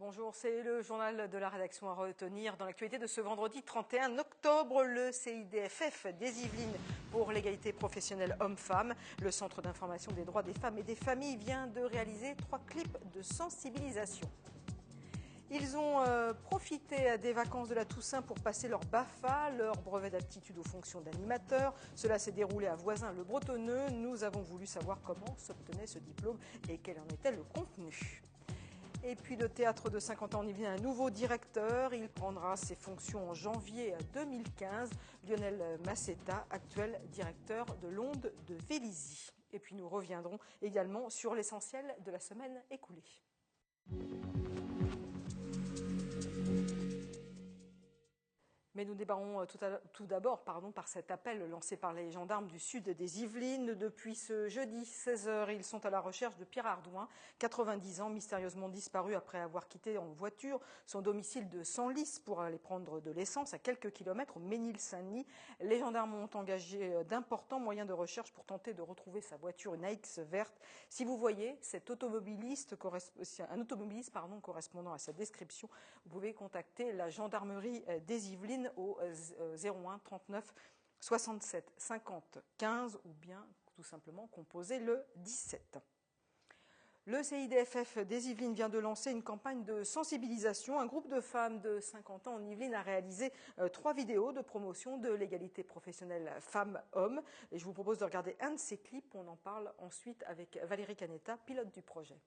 Bonjour, c'est le journal de la rédaction à retenir. Dans l'actualité de ce vendredi 31 octobre, le CIDFF des Yvelines pour l'égalité professionnelle hommes-femmes, le Centre d'information des droits des femmes et des familles, vient de réaliser 3 clips de sensibilisation. Ils ont profité des vacances de la Toussaint pour passer leur BAFA, leur brevet d'aptitude aux fonctions d'animateur. Cela s'est déroulé à Voisins-le-Bretonneux. Nous avons voulu savoir comment s'obtenait ce diplôme et quel en était le contenu. Et puis le théâtre de Saint-Quentin en Yvelines a un nouveau directeur. Il prendra ses fonctions en janvier 2015. Lionel Massetta, actuel directeur de l'Onde de Vélizy. Et puis nous reviendrons également sur l'essentiel de la semaine écoulée. Mais nous débarrons tout d'abord par cet appel lancé par les gendarmes du sud des Yvelines. Depuis ce jeudi 16h, ils sont à la recherche de Pierre Ardouin, 90 ans, mystérieusement disparu après avoir quitté en voiture son domicile de Senlis pour aller prendre de l'essence à quelques kilomètres au Ménil-Saint-Denis. Les gendarmes ont engagé d'importants moyens de recherche pour tenter de retrouver sa voiture, une AX verte. Si vous voyez cet automobiliste, correspondant à sa description, vous pouvez contacter la gendarmerie des Yvelines au 01 39 67 50 15 ou bien tout simplement composer le 17. Le CIDFF des Yvelines vient de lancer une campagne de sensibilisation. Un groupe de femmes de 50 ans en Yvelines a réalisé 3 vidéos de promotion de l'égalité professionnelle femmes-hommes. Et je vous propose de regarder un de ces clips. On en parle ensuite avec Valérie Canetta, pilote du projet.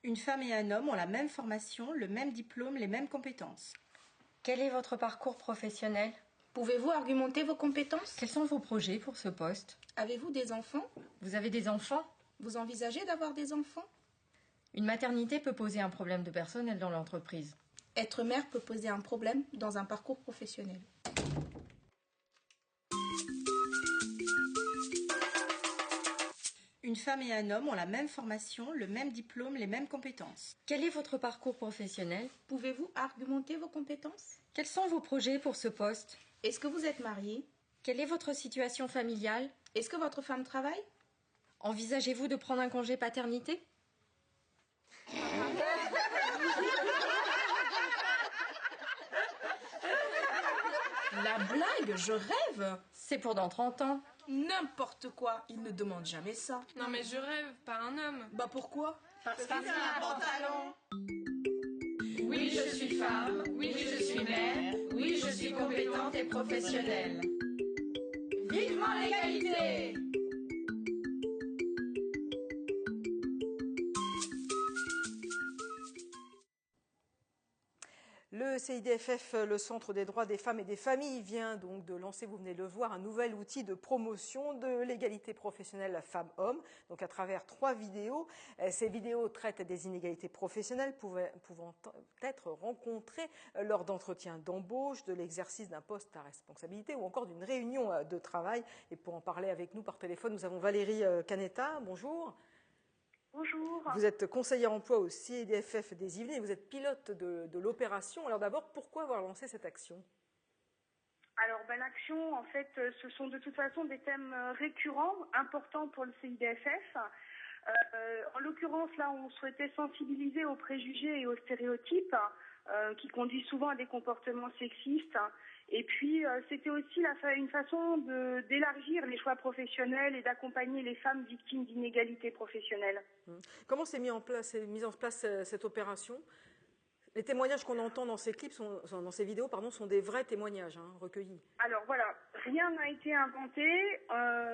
Une femme et un homme ont la même formation, le même diplôme, les mêmes compétences. Quel est votre parcours professionnel? Pouvez-vous argumenter vos compétences? Quels sont vos projets pour ce poste? Avez-vous des enfants? Vous avez des enfants? Vous envisagez d'avoir des enfants? Une maternité peut poser un problème de personnel dans l'entreprise. Être mère peut poser un problème dans un parcours professionnel. Une femme et un homme ont la même formation, le même diplôme, les mêmes compétences. Quel est votre parcours professionnel? Pouvez-vous argumenter vos compétences? Quels sont vos projets pour ce poste? Est-ce que vous êtes marié? Quelle est votre situation familiale? Est-ce que votre femme travaille? Envisagez-vous de prendre un congé paternité? La blague, je rêve! C'est pour dans 30 ans. N'importe quoi, il ne demande jamais ça. Non mais je rêve, pas un homme. Bah pourquoi? Parce qu'il a un pantalon. Oui, je suis femme, oui, je suis mère, oui, je suis compétente et professionnelle. Vivement l'égalité! Le CIDFF, le Centre des droits des femmes et des familles, vient donc de lancer, vous venez de le voir, un nouvel outil de promotion de l'égalité professionnelle femmes-hommes, donc à travers 3 vidéos. Ces vidéos traitent des inégalités professionnelles pouvant être rencontrées lors d'entretiens d'embauche, de l'exercice d'un poste à responsabilité ou encore d'une réunion de travail. Et pour en parler avec nous par téléphone, nous avons Valérie Canetta. Bonjour. Bonjour. Vous êtes conseillère emploi au CIDFF des Yvelines et vous êtes pilote de l'opération. Alors d'abord, pourquoi avoir lancé cette action? Alors l'action, en fait, ce sont de toute façon des thèmes récurrents, importants pour le CIDFF. En l'occurrence, là, on souhaitait sensibiliser aux préjugés et aux stéréotypes qui conduisent souvent à des comportements sexistes. Et puis, c'était aussi une façon d'élargir les choix professionnels et d'accompagner les femmes victimes d'inégalités professionnelles. Comment s'est mise en place cette opération? Les témoignages qu'on entend dans ces clips, dans ces vidéos, sont des vrais témoignages recueillis. Alors voilà, rien n'a été inventé.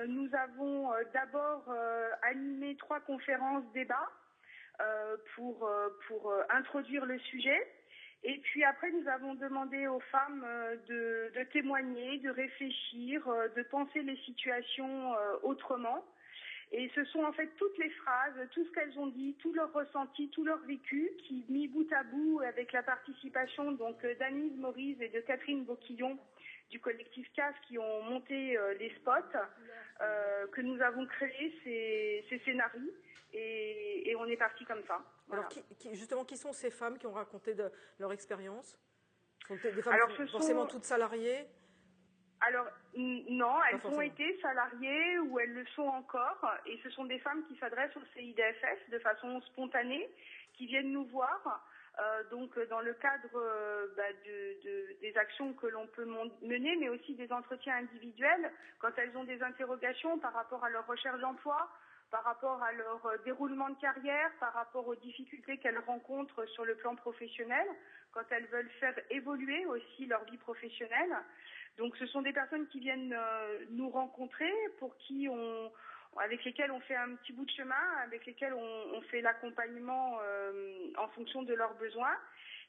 Nous avons d'abord animé 3 conférences débats pour introduire le sujet. Et puis après, nous avons demandé aux femmes de témoigner, de réfléchir, de penser les situations autrement. Et ce sont en fait toutes les phrases, tout ce qu'elles ont dit, tout leur ressenti, tout leur vécu, qui mis bout à bout avec la participation donc d'Anise Maurice et de Catherine Boquillon du collectif CAF qui ont monté les spots, que nous avons créé ces scénarios et on est parti comme ça. Voilà. Alors justement, qui sont ces femmes qui ont raconté leur expérience? Ce sont des femmes Alors, forcément toutes salariées? Alors, non, elles ont forcément. été salariées ou elles le sont encore. Et ce sont des femmes qui s'adressent au CIDFF de façon spontanée, qui viennent nous voir. Donc, dans le cadre des actions que l'on peut mener, mais aussi des entretiens individuels, quand elles ont des interrogations par rapport à leur recherche d'emploi, par rapport à leur déroulement de carrière, par rapport aux difficultés qu'elles rencontrent sur le plan professionnel, quand elles veulent faire évoluer aussi leur vie professionnelle. Donc ce sont des personnes qui viennent nous rencontrer, avec lesquelles on fait un petit bout de chemin, avec lesquelles on fait l'accompagnement en fonction de leurs besoins.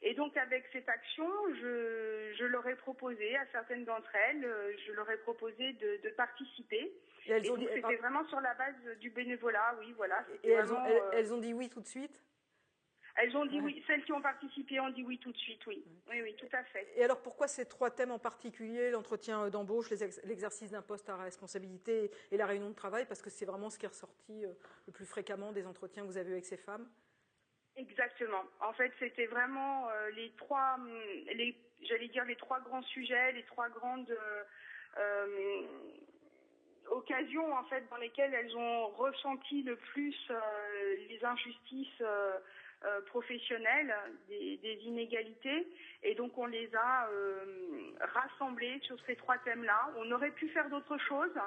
Et donc avec cette action, je leur ai proposé, à certaines d'entre elles, je leur ai proposé de participer. Et donc c'était vraiment sur la base du bénévolat, oui, voilà. Et elles ont dit oui tout de suite? Elles ont dit oui, celles qui ont participé ont dit oui tout de suite, oui. Oui, tout à fait. Et alors pourquoi ces 3 thèmes en particulier, l'entretien d'embauche, l'exercice d'un poste à responsabilité et la réunion de travail, parce que c'est vraiment ce qui est ressorti le plus fréquemment des entretiens que vous avez eu avec ces femmes? Exactement. En fait, c'était vraiment les trois grands sujets, les 3 grandes occasions en fait dans lesquelles elles ont ressenti le plus les injustices professionnelles, des inégalités, et donc on les a rassemblées sur ces 3 thèmes-là. On aurait pu faire d'autres choses.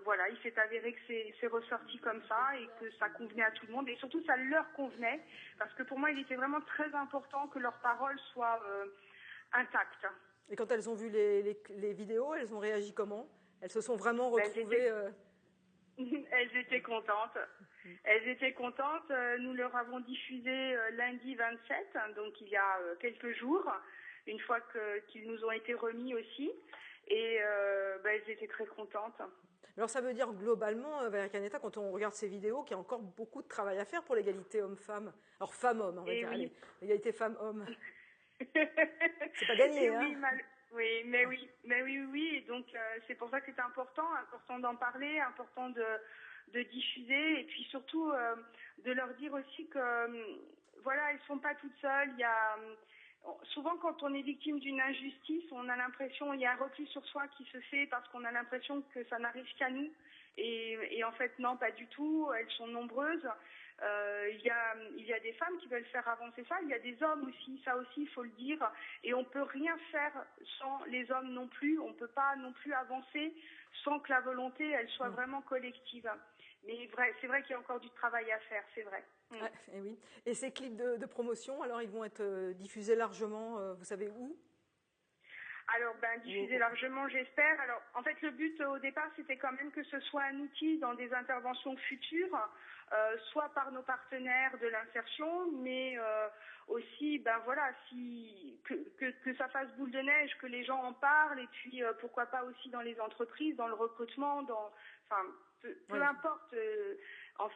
Voilà, il s'est avéré que c'est ressorti comme ça et que ça convenait à tout le monde, et surtout ça leur convenait, parce que pour moi il était vraiment très important que leurs paroles soient intactes. Et quand elles ont vu les vidéos, elles ont réagi comment? Elles se sont vraiment retrouvées Elles étaient contentes. Elles étaient contentes. Nous leur avons diffusé lundi 27, donc il y a quelques jours, une fois qu'ils nous ont été remis aussi. Et elles étaient très contentes. Alors ça veut dire globalement, Valérie Canetta, quand on regarde ces vidéos, qu'il y a encore beaucoup de travail à faire pour l'égalité homme-femme. Alors femme-homme, on va dire. Allez, l'égalité femme-homme. C'est pas gagné, hein? Oui, mais oui. Et donc c'est pour ça que c'est important d'en parler, important de diffuser, et puis surtout de leur dire aussi que voilà, elles sont pas toutes seules. Il y a souvent quand on est victime d'une injustice, on a l'impression, il y a un repli sur soi qui se fait parce qu'on a l'impression que ça n'arrive qu'à nous. Et en fait non, pas du tout. Elles sont nombreuses. Il y a des femmes qui veulent faire avancer ça, il y a des hommes aussi, ça aussi il faut le dire, et on peut rien faire sans les hommes non plus, on peut pas non plus avancer sans que la volonté elle soit vraiment collective. Mais c'est vrai qu'il y a encore du travail à faire, c'est vrai. Et oui. Et ces clips de promotion, alors ils vont être diffusés largement, vous savez où? Alors, diffuser largement, j'espère. Alors, en fait, le but au départ, c'était quand même que ce soit un outil dans des interventions futures, soit par nos partenaires de l'insertion, mais aussi, voilà, que ça fasse boule de neige, que les gens en parlent, et puis pourquoi pas aussi dans les entreprises, dans le recrutement, peu importe.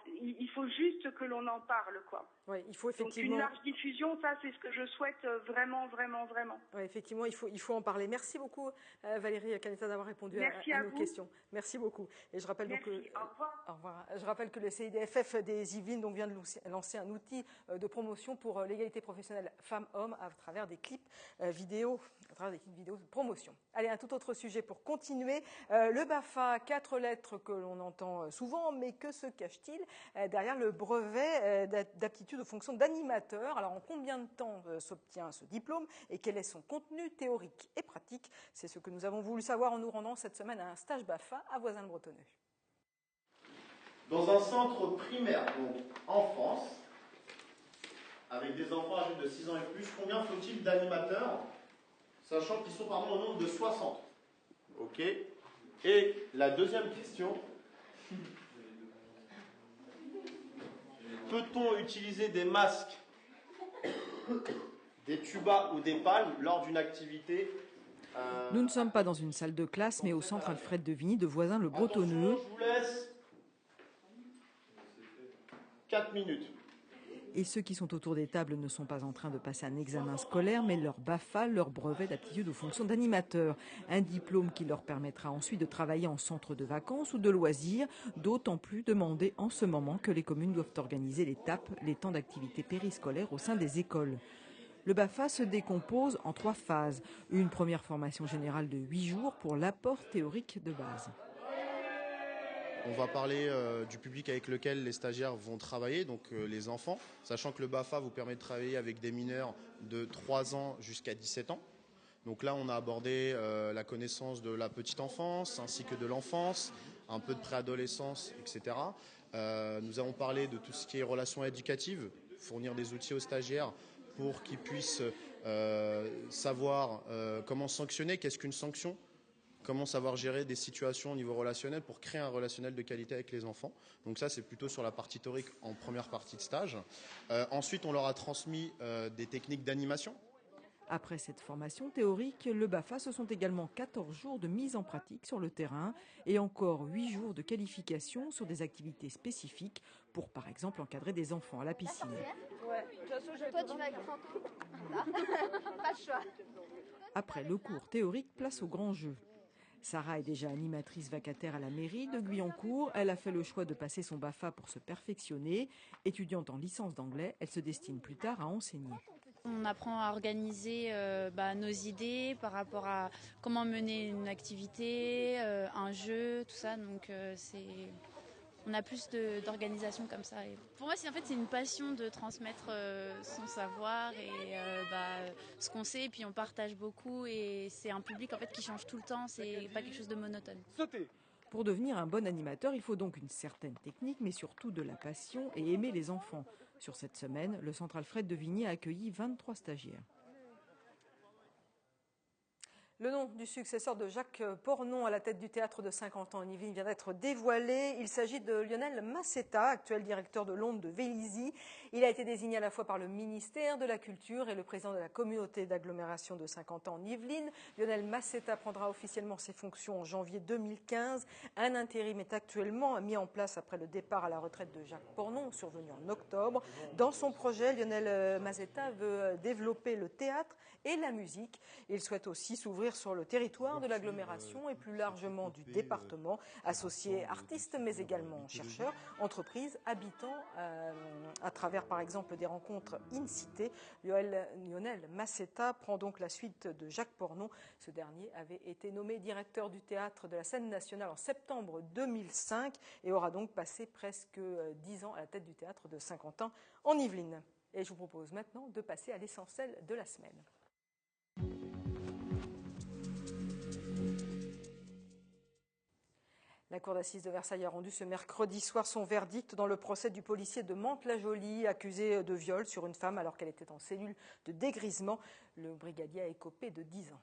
Il faut juste que l'on en parle, quoi. Oui, il faut effectivement. Donc une large diffusion, ça c'est ce que je souhaite vraiment, vraiment, vraiment. Oui, effectivement, il faut en parler. Merci beaucoup Valérie Canetta d'avoir répondu à nos questions. Merci beaucoup. Et je rappelle au revoir. Au revoir. Je rappelle que le CIDFF des Yvelines vient de lancer un outil de promotion pour l'égalité professionnelle femmes-hommes à travers des clips vidéo, de promotion. Allez, un tout autre sujet pour continuer. Le BAFA, 4 lettres que l'on entend souvent, mais que se cache-t-il derrière le brevet d'aptitude aux fonctions d'animateur? Alors, en combien de temps s'obtient ce diplôme et quel est son contenu théorique et pratique? C'est ce que nous avons voulu savoir en nous rendant cette semaine à un stage BAFA à Voisins-le-Bretonneux. Dans un centre primaire, donc enfance, avec des enfants âgés de 6 ans et plus, combien faut-il d'animateurs, sachant qu'ils sont pardon, au nombre de 60? Ok. Et la deuxième question, peut-on utiliser des masques, des tubas ou des palmes lors d'une activité Nous ne sommes pas dans une salle de classe, mais au centre Alfred de Vigny de Voisins-le-Bretonneux. Je vous laisse 4 minutes. Et ceux qui sont autour des tables ne sont pas en train de passer un examen scolaire, mais leur BAFA, leur brevet d'aptitude aux fonctions d'animateur. Un diplôme qui leur permettra ensuite de travailler en centre de vacances ou de loisirs, d'autant plus demandé en ce moment que les communes doivent organiser les TAP, les temps d'activité périscolaire au sein des écoles. Le BAFA se décompose en 3 phases. Une première formation générale de 8 jours pour l'apport théorique de base. On va parler du public avec lequel les stagiaires vont travailler, donc les enfants, sachant que le BAFA vous permet de travailler avec des mineurs de 3 ans jusqu'à 17 ans. Donc là, on a abordé la connaissance de la petite enfance, ainsi que de l'enfance, un peu de préadolescence, etc. Nous avons parlé de tout ce qui est relations éducatives, fournir des outils aux stagiaires pour qu'ils puissent savoir comment sanctionner, qu'est-ce qu'une sanction, comment savoir gérer des situations au niveau relationnel pour créer un relationnel de qualité avec les enfants. Donc ça, c'est plutôt sur la partie théorique en première partie de stage. Ensuite, on leur a transmis des techniques d'animation. Après cette formation théorique, le BAFA, ce sont également 14 jours de mise en pratique sur le terrain et encore 8 jours de qualification sur des activités spécifiques pour, par exemple, encadrer des enfants à la piscine. Toi, tu vas avec pas de choix. Après le cours théorique, place au grand jeu. Sarah est déjà animatrice vacataire à la mairie de Guyancourt. Elle a fait le choix de passer son BAFA pour se perfectionner. Étudiante en licence d'anglais, elle se destine plus tard à enseigner. On apprend à organiser nos idées par rapport à comment mener une activité, un jeu, tout ça. Donc on a plus d'organisation comme ça. Et pour moi, c'est une passion de transmettre son savoir et ce qu'on sait. Et puis on partage beaucoup et c'est un public qui change tout le temps. C'est pas quelque chose de monotone. Pour devenir un bon animateur, il faut donc une certaine technique, mais surtout de la passion et aimer les enfants. Sur cette semaine, le Centre Alfred de Vigny a accueilli 23 stagiaires. Le nom du successeur de Jacques Pornon à la tête du théâtre de Saint-Quentin en Yvelines vient d'être dévoilé. Il s'agit de Lionel Massetta, actuel directeur de l'Onde de Vélizy. Il a été désigné à la fois par le ministère de la Culture et le président de la communauté d'agglomération de Saint-Quentin en Yvelines. Lionel Massetta prendra officiellement ses fonctions en janvier 2015. Un intérim est actuellement mis en place après le départ à la retraite de Jacques Pornon, survenu en octobre. Dans son projet, Lionel Massetta veut développer le théâtre et la musique. Il souhaite aussi s'ouvrir sur le territoire de l'agglomération et plus largement du département, associer artistes mais également chercheurs, entreprises, habitants, à travers par exemple des rencontres in-cité. Lionel Massetta prend donc la suite de Jacques Pornon. Ce dernier avait été nommé directeur du théâtre de la Scène nationale en septembre 2005 et aura donc passé presque 10 ans à la tête du théâtre de Saint-Quentin en Yvelines. Et je vous propose maintenant de passer à l'essentiel de la semaine. La cour d'assises de Versailles a rendu ce mercredi soir son verdict dans le procès du policier de Mantes-la-Jolie, accusé de viol sur une femme alors qu'elle était en cellule de dégrisement. Le brigadier a écopé de 10 ans.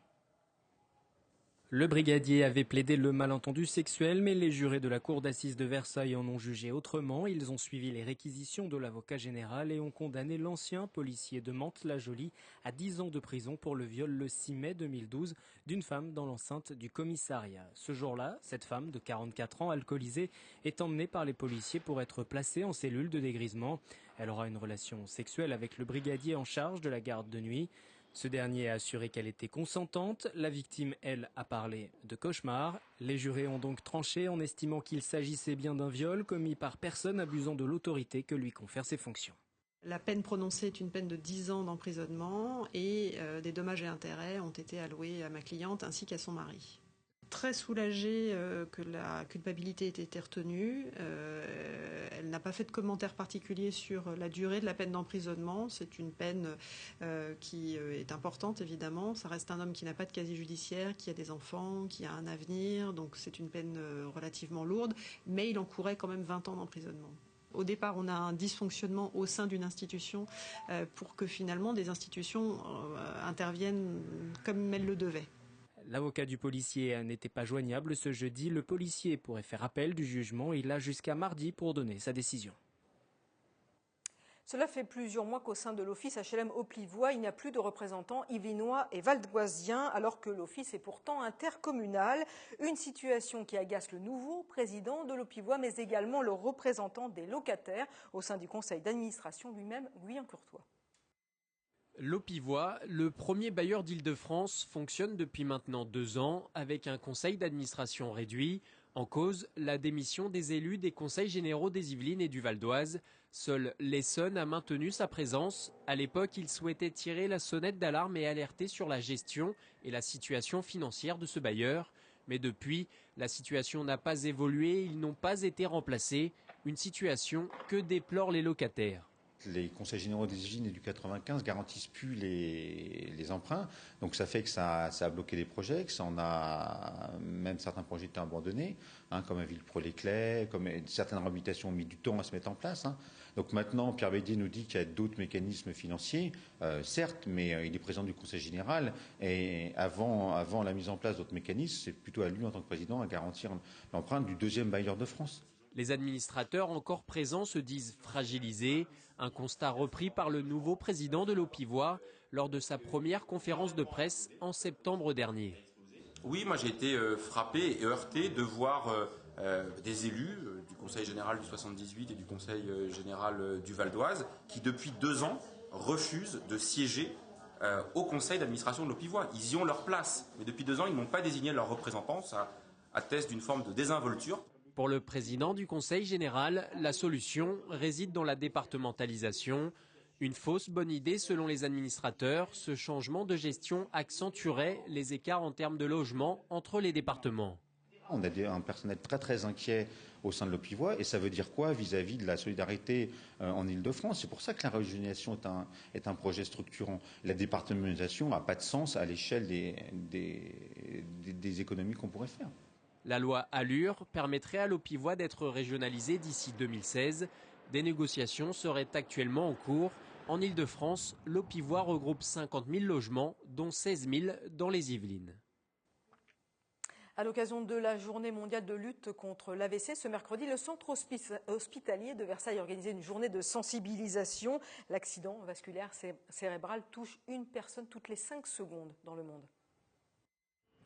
Le brigadier avait plaidé le malentendu sexuel, mais les jurés de la cour d'assises de Versailles en ont jugé autrement. Ils ont suivi les réquisitions de l'avocat général et ont condamné l'ancien policier de Mantes-la-Jolie à 10 ans de prison pour le viol le 6 mai 2012 d'une femme dans l'enceinte du commissariat. Ce jour-là, cette femme de 44 ans, alcoolisée, est emmenée par les policiers pour être placée en cellule de dégrisement. Elle aura une relation sexuelle avec le brigadier en charge de la garde de nuit. Ce dernier a assuré qu'elle était consentante. La victime, elle, a parlé de cauchemar. Les jurés ont donc tranché en estimant qu'il s'agissait bien d'un viol commis par personne abusant de l'autorité que lui confèrent ses fonctions. La peine prononcée est une peine de 10 ans d'emprisonnement et des dommages et intérêts ont été alloués à ma cliente ainsi qu'à son mari. Très soulagée que la culpabilité ait été retenue. Elle n'a pas fait de commentaire particulier sur la durée de la peine d'emprisonnement. C'est une peine qui est importante, évidemment. Ça reste un homme qui n'a pas de casier judiciaire, qui a des enfants, qui a un avenir. Donc c'est une peine relativement lourde, mais il encourait quand même 20 ans d'emprisonnement. Au départ, on a un dysfonctionnement au sein d'une institution pour que finalement des institutions interviennent comme elles le devaient. L'avocat du policier n'était pas joignable ce jeudi. Le policier pourrait faire appel du jugement. Il a jusqu'à mardi pour donner sa décision. Cela fait plusieurs mois qu'au sein de l'office HLM Auplivois, il n'y a plus de représentants yvelinois et valdoisiens, alors que l'office est pourtant intercommunal. Une situation qui agace le nouveau président de l'Auplivois, mais également le représentant des locataires au sein du conseil d'administration lui-même, Guyen Courtois. L'Auplivois, le premier bailleur d'Île-de-France, fonctionne depuis maintenant 2 ans avec un conseil d'administration réduit. En cause, la démission des élus des conseils généraux des Yvelines et du Val d'Oise. Seul l'Essonne a maintenu sa présence. À l'époque, il souhaitait tirer la sonnette d'alarme et alerter sur la gestion et la situation financière de ce bailleur. Mais depuis, la situation n'a pas évolué, ils n'ont pas été remplacés. Une situation que déplorent les locataires. Les conseils généraux des Yvelines et du 95 garantissent plus les emprunts. Donc ça fait que ça a bloqué des projets, que ça en a même certains projets été abandonnés, comme à Villepro-les-Clays, comme certaines réhabilitations ont mis du temps à se mettre en place. Donc maintenant, Pierre Bédier nous dit qu'il y a d'autres mécanismes financiers, certes, mais il est président du Conseil général. Et avant la mise en place d'autres mécanismes, c'est plutôt à lui, en tant que président, à garantir l'emprunt du deuxième bailleur de France. Les administrateurs encore présents se disent fragilisés, un constat repris par le nouveau président de l'Aupivoix lors de sa première conférence de presse en septembre dernier. Oui, moi j'ai été frappé et heurté de voir des élus du Conseil général du 78 et du Conseil général du Val d'Oise qui depuis 2 ans refusent de siéger au conseil d'administration de l'Aupivoix. Ils y ont leur place, mais depuis 2 ans ils n'ont pas désigné leurs représentants, ça atteste d'une forme de désinvolture. Pour le président du Conseil général, la solution réside dans la départementalisation. Une fausse bonne idée selon les administrateurs, ce changement de gestion accentuerait les écarts en termes de logement entre les départements. On a un personnel très inquiet au sein de l'Aupivoix et ça veut dire quoi vis-à-vis de la solidarité en Ile-de-France. C'est pour ça que la régionalisation est un projet structurant. La départementalisation n'a pas de sens à l'échelle des économies qu'on pourrait faire. La loi Allure permettrait à l'Aupivoix d'être régionalisée d'ici 2016. Des négociations seraient actuellement en cours. En Ile-de-France, l'Aupivoix regroupe 50 000 logements, dont 16 000 dans les Yvelines. À l'occasion de la journée mondiale de lutte contre l'AVC, ce mercredi, le centre hospitalier de Versailles a organisé une journée de sensibilisation. L'accident vasculaire cérébral touche une personne toutes les 5 secondes dans le monde.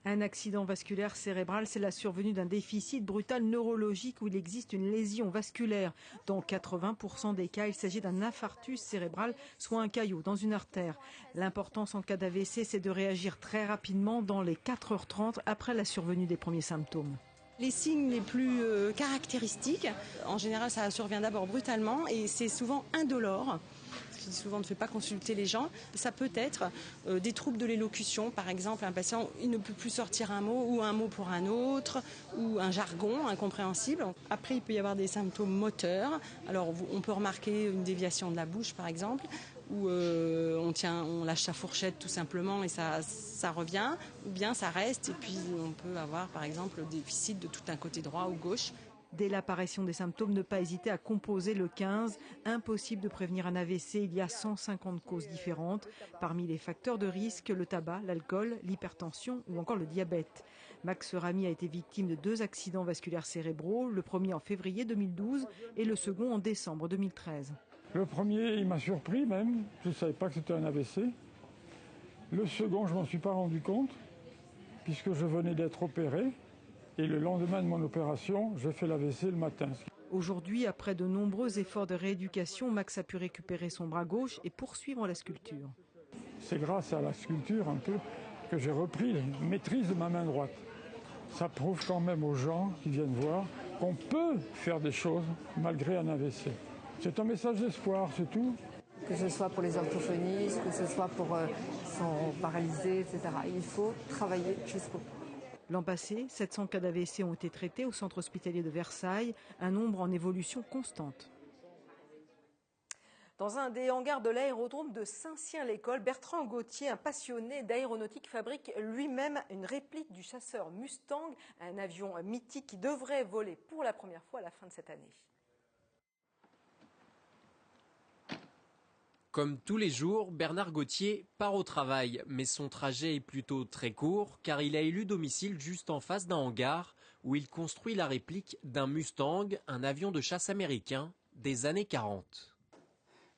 Un accident vasculaire cérébral, c'est la survenue d'un déficit brutal neurologique où il existe une lésion vasculaire. Dans 80% des cas, il s'agit d'un infarctus cérébral, soit un caillot dans une artère. L'importance en cas d'AVC, c'est de réagir très rapidement dans les 4h30 après la survenue des premiers symptômes. Les signes les plus caractéristiques, en général, ça survient d'abord brutalement et c'est souvent indolore. Je dis souvent, ne fais pas consulter les gens. Ça peut être des troubles de l'élocution. Par exemple, un patient il ne peut plus sortir un mot ou un mot pour un autre ou un jargon incompréhensible. Après, il peut y avoir des symptômes moteurs. Alors, on peut remarquer une déviation de la bouche, par exemple, où on lâche sa fourchette tout simplement et ça revient. Ou bien ça reste et puis on peut avoir, par exemple, le déficit de tout un côté droit ou gauche. Dès l'apparition des symptômes, ne pas hésiter à composer le 15. Impossible de prévenir un AVC, il y a 150 causes différentes. Parmi les facteurs de risque, le tabac, l'alcool, l'hypertension ou encore le diabète. Max Ramy a été victime de 2 accidents vasculaires cérébraux, le premier en février 2012 et le second en décembre 2013. Le premier, il m'a surpris même, je ne savais pas que c'était un AVC. Le second, je ne m'en suis pas rendu compte, puisque je venais d'être opéré. Et le lendemain de mon opération, j'ai fait l'AVC le matin. Aujourd'hui, après de nombreux efforts de rééducation, Max a pu récupérer son bras gauche et poursuivre la sculpture. C'est grâce à la sculpture un peu que j'ai repris la maîtrise de ma main droite. Ça prouve quand même aux gens qui viennent voir qu'on peut faire des choses malgré un AVC. C'est un message d'espoir, c'est tout. Que ce soit pour les orthophonistes, que ce soit pour qui sont paralysés, etc. Il faut travailler jusqu'au bout. L'an passé, 700 cas d'AVC ont été traités au centre hospitalier de Versailles, un nombre en évolution constante. Dans un des hangars de l'aérodrome de Saint-Cyr-l'École, Bertrand Gauthier, un passionné d'aéronautique, fabrique lui-même une réplique du chasseur Mustang, un avion mythique qui devrait voler pour la première fois à la fin de cette année. Comme tous les jours, Bernard Gauthier part au travail, mais son trajet est plutôt très court car il a élu domicile juste en face d'un hangar où il construit la réplique d'un Mustang, un avion de chasse américain des années 40.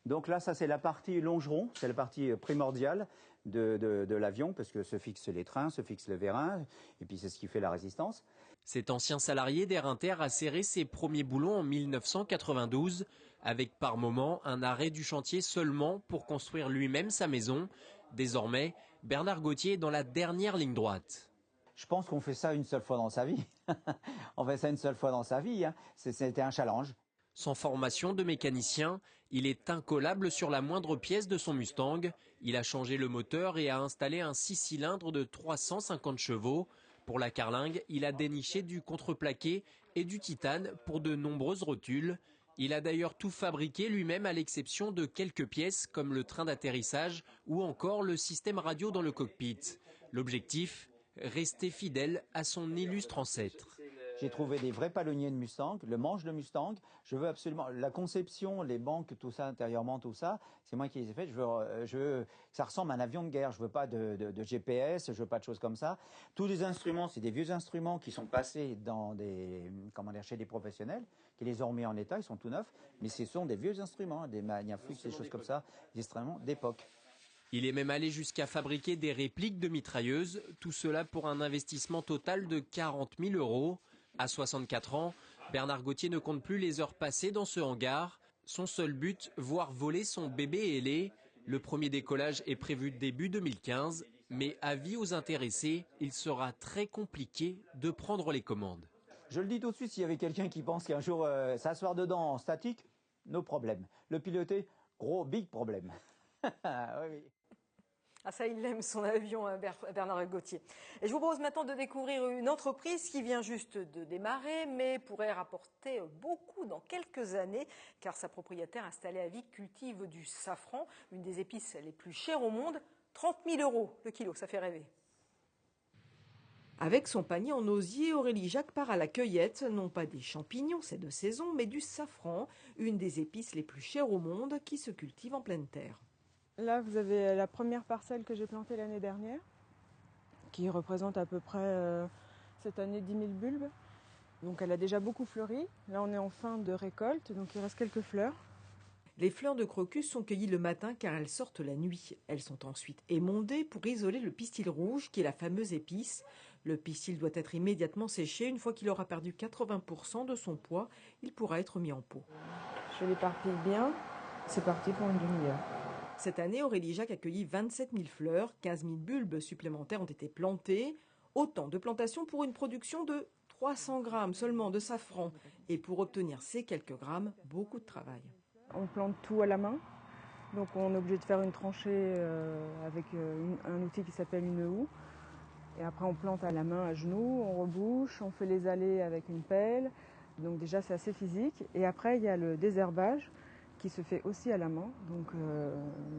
Donc là, ça c'est la partie longeron, c'est la partie primordiale de l'avion parce que se fixent les trains, se fixe le vérin et puis c'est ce qui fait la résistance. Cet ancien salarié d'Air Inter a serré ses premiers boulons en 1992 avec par moment un arrêt du chantier seulement pour construire lui-même sa maison. Désormais, Bernard Gauthier est dans la dernière ligne droite. Je pense qu'on fait ça une seule fois dans sa vie. On fait ça une seule fois dans sa vie. C'était un challenge. Sans formation de mécanicien, il est incollable sur la moindre pièce de son Mustang. Il a changé le moteur et a installé un 6 cylindres de 350 chevaux. Pour la carlingue, il a déniché du contreplaqué et du titane pour de nombreuses rotules. Il a d'ailleurs tout fabriqué lui-même à l'exception de quelques pièces comme le train d'atterrissage ou encore le système radio dans le cockpit. L'objectif, rester fidèle à son illustre ancêtre. J'ai trouvé des vrais palonniers de Mustang, le manche de Mustang. Je veux absolument la conception, les banques, tout ça intérieurement, tout ça. C'est moi qui les ai fait. Je veux que ça ressemble à un avion de guerre. Je veux pas de GPS, je veux pas de choses comme ça. Tous les instruments, c'est des vieux instruments qui sont passés dans chez des professionnels, qui les ont remis en état. Ils sont tout neufs, mais ce sont des vieux instruments, des Magnaflux, des choses comme ça, des instruments d'époque. Il est même allé jusqu'à fabriquer des répliques de mitrailleuses. Tout cela pour un investissement total de 40 000 €. À 64 ans, Bernard Gauthier ne compte plus les heures passées dans ce hangar. Son seul but, voir voler son bébé ailé. Le premier décollage est prévu début 2015, mais avis aux intéressés, il sera très compliqué de prendre les commandes. Je le dis tout de suite, s'il y avait quelqu'un qui pense qu'un jour s'asseoir dedans en statique, no problème. Le piloter, gros big problème. Oui. Ah ça, il aime son avion, Bernard Gauthier. Et je vous propose maintenant de découvrir une entreprise qui vient juste de démarrer, mais pourrait rapporter beaucoup dans quelques années, car sa propriétaire installée à Vic cultive du safran, une des épices les plus chères au monde, 30 000 € le kilo, ça fait rêver. Avec son panier en osier, Aurélie Jacques part à la cueillette, non pas des champignons, c'est de saison, mais du safran, une des épices les plus chères au monde qui se cultive en pleine terre. Là, vous avez la première parcelle que j'ai plantée l'année dernière, qui représente à peu près cette année 10 000 bulbes. Donc elle a déjà beaucoup fleuri. Là, on est en fin de récolte, donc il reste quelques fleurs. Les fleurs de crocus sont cueillies le matin car elles sortent la nuit. Elles sont ensuite émondées pour isoler le pistil rouge, qui est la fameuse épice. Le pistil doit être immédiatement séché. Une fois qu'il aura perdu 80% de son poids, il pourra être mis en pot. Je l'éparpille bien. C'est parti pour une demi-heure. Cette année, Aurélie Jacques a cueilli 27 000 fleurs, 15 000 bulbes supplémentaires ont été plantés. Autant de plantations pour une production de 300 grammes seulement de safran. Et pour obtenir ces quelques grammes, beaucoup de travail. On plante tout à la main, donc on est obligé de faire une tranchée avec un outil qui s'appelle une houe. Et après on plante à la main à genoux, on rebouche, on fait les allées avec une pelle. Donc déjà c'est assez physique. Et après il y a le désherbage qui se fait aussi à la main. Donc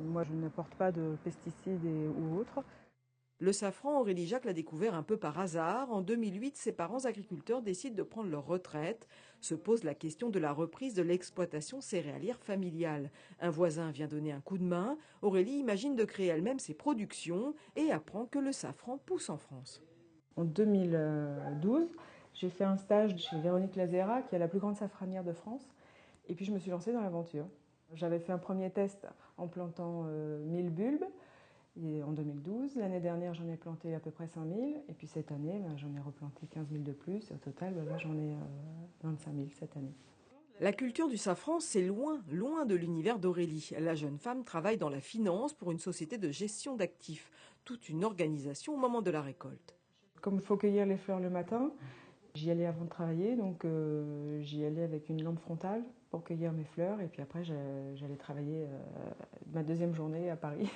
moi je n'apporte pas de pesticides ou autres. Le safran, Aurélie Jacques l'a découvert un peu par hasard. En 2008, ses parents agriculteurs décident de prendre leur retraite. Se pose la question de la reprise de l'exploitation céréalière familiale. Un voisin vient donner un coup de main. Aurélie imagine de créer elle-même ses productions et apprend que le safran pousse en France. En 2012, j'ai fait un stage chez Véronique Lazera, qui est la plus grande safranière de France. Et puis je me suis lancée dans l'aventure. J'avais fait un premier test en plantant 1000 bulbes. Et en 2012, l'année dernière, j'en ai planté à peu près 5000. Et puis cette année, j'en ai replanté 15 000 de plus. Et au total, là, j'en ai 25 000 cette année. La culture du safran, c'est loin, loin de l'univers d'Aurélie. La jeune femme travaille dans la finance pour une société de gestion d'actifs. Toute une organisation au moment de la récolte. Comme il faut cueillir les fleurs le matin, j'y allais avant de travailler. Donc j'y allais avec une lampe frontale pour cueillir mes fleurs. Et puis après, j'allais travailler ma deuxième journée à Paris.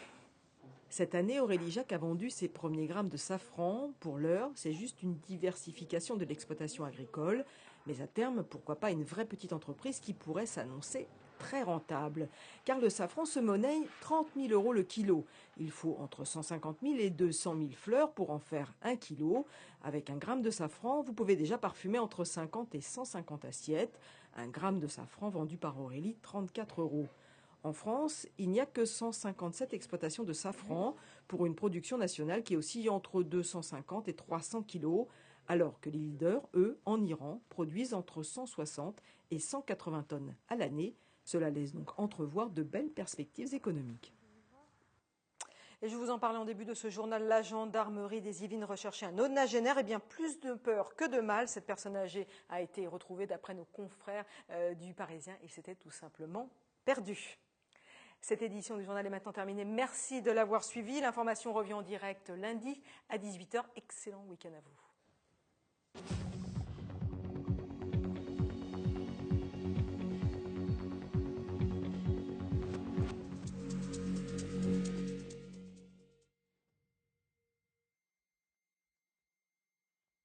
Cette année, Aurélie Jacques a vendu ses premiers grammes de safran. Pour l'heure, c'est juste une diversification de l'exploitation agricole. Mais à terme, pourquoi pas une vraie petite entreprise qui pourrait s'annoncer très rentable. Car le safran se monnaie 30 000 € le kilo. Il faut entre 150 000 et 200 000 fleurs pour en faire 1 kilo. Avec un gramme de safran, vous pouvez déjà parfumer entre 50 et 150 assiettes. Un gramme de safran vendu par Aurélie, 34 €. En France, il n'y a que 157 exploitations de safran pour une production nationale qui oscille entre 250 et 300 kilos, alors que les leaders, eux, en Iran, produisent entre 160 et 180 tonnes à l'année. Cela laisse donc entrevoir de belles perspectives économiques. Et je vous en parlais en début de ce journal, la gendarmerie des Yvelines recherchait un nonagénaire. Et bien plus de peur que de mal, cette personne âgée a été retrouvée d'après nos confrères du Parisien. Il s'était tout simplement perdu. Cette édition du journal est maintenant terminée. Merci de l'avoir suivi. L'information revient en direct lundi à 18 h. Excellent week-end à vous.